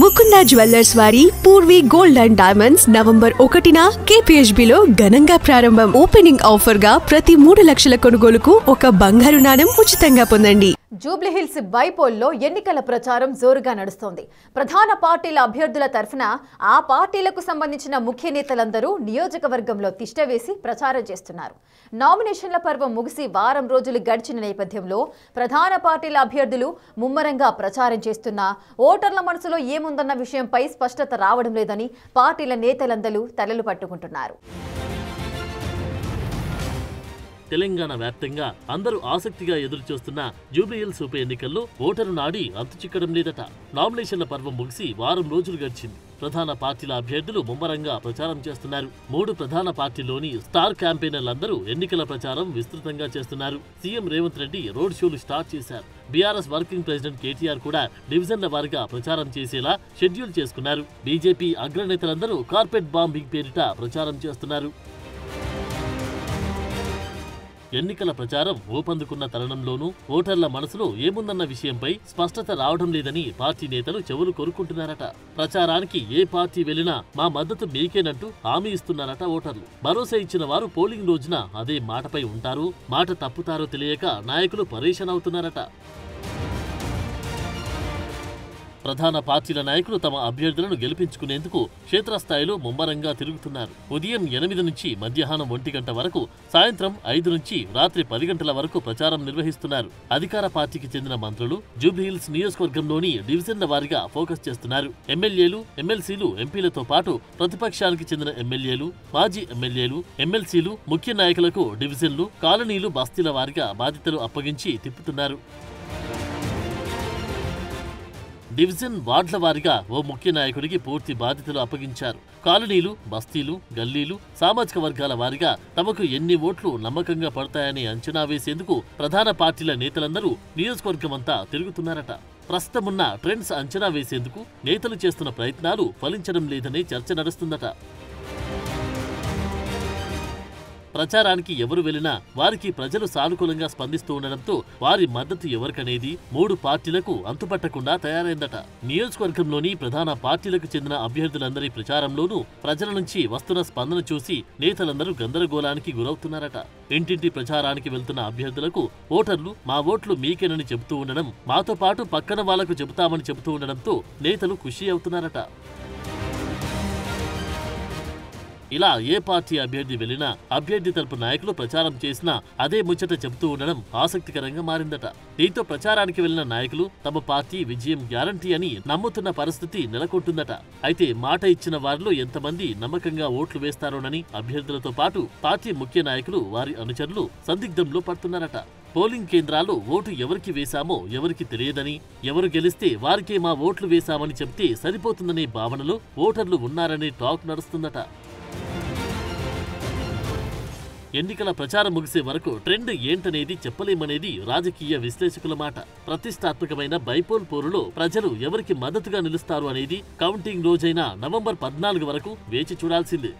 Mukunda jewellers వారి Purvi gold and diamonds November 1న KPHBలో ఘనంగా ప్రారంభం. ఓపెనింగ్ ఆఫర్ గా ప్రతి 3 లక్షల కొనుగోలుకు ఒక బంగారు నాణెం ఉచితంగా పొందండి. జూబ్లీహిల్స్ బైపోల్లో ఎన్నికల ప్రచారం జోరుగా నడుస్తోంది. ప్రధాన పార్టీల అభ్యర్థుల తరఫున ఆ పార్టీలకు సంబంధించిన ముఖ్య నేతలందరూ నియోజకవర్గంలో తిష్టవేసి ప్రచారం చేస్తున్నారు. నామినేషన్ల పర్వం ముగిసి వారం రోజులు గడిచిన నేపథ్యంలో ప్రధాన పార్టీల అభ్యర్థులు ముమ్మరంగా ప్రచారం చేస్తున్నా ఓటర్ల మనసులో ఏముందన్న విషయంపై స్పష్టత రావడం లేదని పార్టీల నేతలందరూ తలలు పట్టుకుంటున్నారు. తెలంగాణ వ్యాప్తంగా అందరూ ఆసక్తిగా ఎదురుచూస్తున్న జూబ్లీహిల్స్ ఉప ఎన్నికల్లో ఓటరు నాడి అంతుచిక్కడం లేదట. నామినేషన్ల పర్వం ముగిసి వారం రోజులు గడిచింది. ప్రధాన పార్టీల అభ్యర్థులు ముమ్మరంగా ప్రచారం చేస్తున్నారు. 3 ప్రధాన పార్టీల్లోని స్టార్ క్యాంపెయినర్లందరూ ఎన్నికల ప్రచారం విస్తృతంగా చేస్తున్నారు. సీఎం రేవంత్ రెడ్డి రోడ్ షోలు స్టార్ట్ చేశారు. బీఆర్ఎస్ వర్కింగ్ ప్రెసిడెంట్ కేటీఆర్ కూడా డివిజన్ల వారీగా ప్రచారం చేసేలా షెడ్యూల్ చేసుకున్నారు. బీజేపీ అగ్రనేతలందరూ కార్పెట్ బాంబింగ్ పేరిట ప్రచారం చేస్తున్నారు. ఎన్నికల ప్రచారం ఊపందుకున్న తరుణంలోనూ ఓటర్ల మనసులో ఏముందన్న విషయంపై స్పష్టత రావడం లేదని పార్టీ నేతలు చెవులు కొరుక్కుంటున్నారట. ప్రచారానికి ఏ పార్టీ వెళ్లినా మా మద్దతు మీకేనంటూ హామీ ఇస్తున్నారట ఓటర్లు. భరోసా ఇచ్చిన వారు పోలింగ్ రోజున అదే మాటపై ఉంటారు, మాట తప్పుతారో తెలియక నాయకులు పరేషాన్ అవుతున్నారట. ప్రధాన పార్టీల నాయకులు తమ అభ్యర్థులను గెలిపించుకునేందుకు క్షేత్రస్థాయిలో ముమ్మరంగా తిరుగుతున్నారు. ఉదయం 8 నుంచి మధ్యాహ్నం 1 గంట వరకు, సాయంత్రం 5 నుంచి రాత్రి 10 గంటల వరకు ప్రచారం నిర్వహిస్తున్నారు. అధికార పార్టీకి చెందిన మంత్రులు జూబ్లీహిల్స్ నియోజకవర్గంలోని డివిజన్ల వారీగా ఫోకస్ చేస్తున్నారు. ఎమ్మెల్యేలు, ఎమ్మెల్సీలు, ఎంపీలతో పాటు ప్రతిపక్షానికి చెందిన ఎమ్మెల్యేలు, మాజీ ఎమ్మెల్యేలు, ఎమ్మెల్సీలు, ముఖ్య నాయకులకు డివిజన్లు, కాలనీలు, బస్తీల వారీగా బాధ్యతలు అప్పగించి తిప్పుతున్నారు. డివిజన్ వార్డుల వారీగా ఓ ముఖ్య నాయకుడికి పూర్తి బాధ్యతలు అప్పగించారు. కాలనీలు, బస్తీలు, గల్లీలు, సామాజిక వర్గాల వారీగా తమకు ఎన్ని ఓట్లు నమ్మకంగా పడతాయని అంచనా వేసేందుకు ప్రధాన పార్టీల నేతలందరూ నియోజకవర్గమంతా తిరుగుతున్నారట. ప్రస్తుతమున్న ట్రెండ్స్ అంచనా వేసేందుకు నేతలు చేస్తున్న ప్రయత్నాలు ఫలించడం లేదనే చర్చ నడుస్తుందట. ప్రచారానికి ఎవరు వెళ్లినా వారికి ప్రజలు సానుకూలంగా స్పందిస్తూ ఉండడంతో వారి మద్దతు ఎవరికనేది 3 పార్టీలకు అంతుపట్టకుండా తయారైందట. నియోజకవర్గంలోని ప్రధాన పార్టీలకు చెందిన అభ్యర్థులందరి ప్రచారంలోనూ ప్రజల నుంచి వస్తున్న స్పందన చూసి నేతలందరూ గందరగోళానికి గురవుతున్నారట. ఇంటింటి ప్రచారానికి వెళ్తున్న అభ్యర్థులకు ఓటర్లు మా ఓట్లు మీకేనని చెబుతూ ఉండడం, మాతో పాటు పక్కన వాళ్లకు చెబుతామని చెబుతూ ఉండడంతో నేతలు ఖుషి అవుతున్నారట. ఇలా ఏ పార్టీ అభ్యర్థి వెళ్లినా అభ్యర్థి తరపు నాయకులు ప్రచారం చేసినా అదే ముచ్చట చెబుతూ ఉండడం ఆసక్తికరంగా మారిందట. దీంతో ప్రచారానికి వెళ్లిన నాయకులు తమ పార్టీ విజయం గ్యారంటీ అని నమ్ముతున్న పరిస్థితి నెలకొంటుందట. అయితే మాట ఇచ్చిన వారిలో ఎంతమంది నమ్మకంగా ఓట్లు వేస్తారోనని అభ్యర్థులతో పాటు పార్టీ ముఖ్య నాయకులు, వారి అనుచరులు సందిగ్ధంలో పడుతున్నారట. పోలింగ్ కేంద్రాల్లో ఓటు ఎవరికి వేశామో ఎవరికి తెలియదని, ఎవరు గెలిస్తే వారికే మా ఓట్లు వేశామని చెబితే సరిపోతుందనే భావనలో ఓటర్లు ఉన్నారనే టాక్ నడుస్తుందట. ఎన్నికల ప్రచారం ముగిసే వరకు ట్రెండ్ ఏంటనేది చెప్పలేమనేది రాజకీయ విశ్లేషకుల మాట. ప్రతిష్టాత్మకమైన బైపోల్ పోరులో ప్రజలు ఎవరికి మద్దతుగా నిలుస్తారు అనేది కౌంటింగ్ రోజైన నవంబర్ 14 వరకు వేచి చూడాల్సిందే.